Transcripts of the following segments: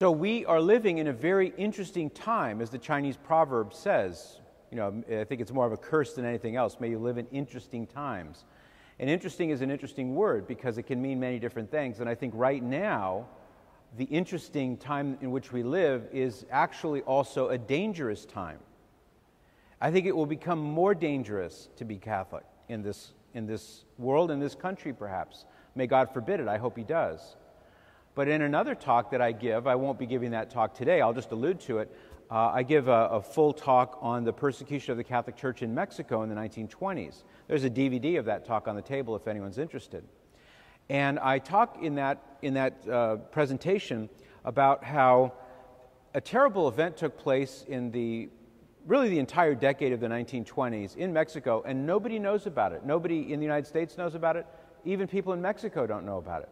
So we are living in a very interesting time, as the Chinese proverb says. You know, I think it's more of a curse than anything else. May you live in interesting times. And interesting is an interesting word because it can mean many different things. And I think right now, the interesting time in which we live is actually also a dangerous time. I think it will become more dangerous to be Catholic in this world, in this country perhaps. May God forbid it. I hope He does. But in another talk that I give, I won't be giving that talk today, I'll just allude to it. I give a full talk on the persecution of the Catholic Church in Mexico in the 1920s. There's a DVD of that talk on the table if anyone's interested. And I talk in that presentation about how a terrible event took place in really the entire decade of the 1920s in Mexico, and nobody knows about it. Nobody in the United States knows about it. Even people in Mexico don't know about it.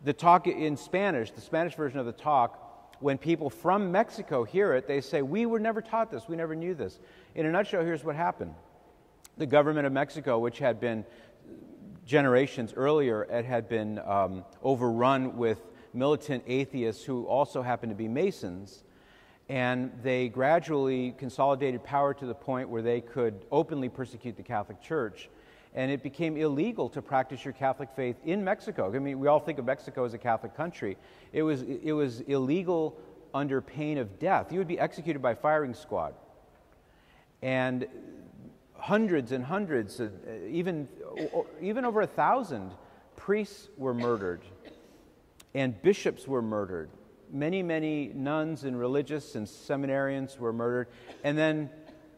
The talk in Spanish, the Spanish version of the talk, when people from Mexico hear it, they say, we were never taught this, we never knew this. In a nutshell, here's what happened. The government of Mexico, which had been generations earlier, it had been overrun with militant atheists who also happened to be Masons, and they gradually consolidated power to the point where they could openly persecute the Catholic Church. And it became illegal to practice your Catholic faith in Mexico. I mean, we all think of Mexico as a Catholic country. It was illegal under pain of death. You would be executed by firing squad. And hundreds and hundreds, even over 1,000 priests were murdered, and bishops were murdered. Many, many nuns and religious and seminarians were murdered. And then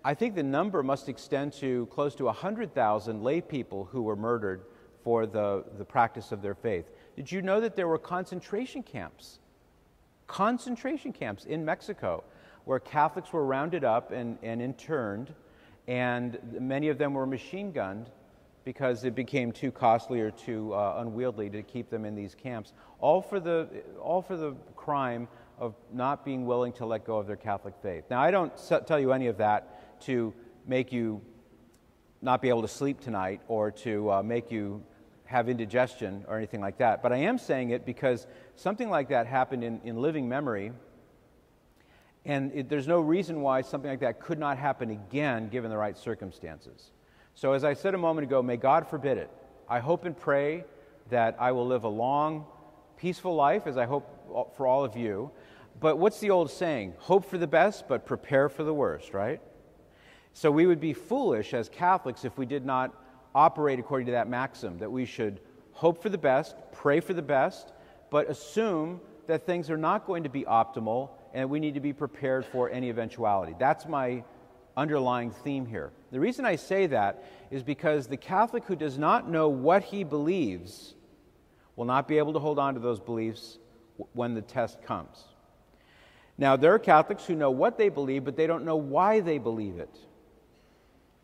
I think the number must extend to close to 100,000 lay people who were murdered for the practice of their faith. Did you know that there were concentration camps in Mexico where Catholics were rounded up and interned, and many of them were machine gunned because it became too costly or too unwieldy to keep them in these camps, all for the crime of not being willing to let go of their Catholic faith. Now, I don't tell you any of that to make you not be able to sleep tonight or to make you have indigestion or anything like that. But I am saying it because something like that happened in living memory, and there's no reason why something like that could not happen again given the right circumstances. So as I said a moment ago, may God forbid it. I hope and pray that I will live a long, peaceful life, as I hope for all of you. But what's the old saying? Hope for the best, but prepare for the worst, right? So we would be foolish as Catholics if we did not operate according to that maxim, that we should hope for the best, pray for the best, but assume that things are not going to be optimal and we need to be prepared for any eventuality. That's my underlying theme here. The reason I say that is because the Catholic who does not know what he believes will not be able to hold on to those beliefs when the test comes. Now, there are Catholics who know what they believe, but they don't know why they believe it.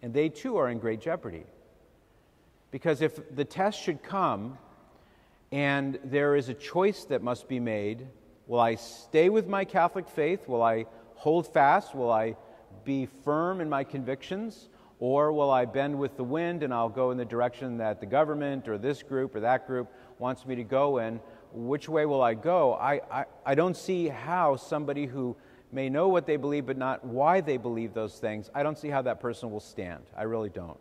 And they too are in great jeopardy. Because if the test should come and there is a choice that must be made, will I stay with my Catholic faith? Will I hold fast? Will I be firm in my convictions? Or will I bend with the wind and I'll go in the direction that the government or this group or that group wants me to go in? Which way will I go? I don't see how somebody who may know what they believe but not why they believe those things, I don't see how that person will stand. I really don't.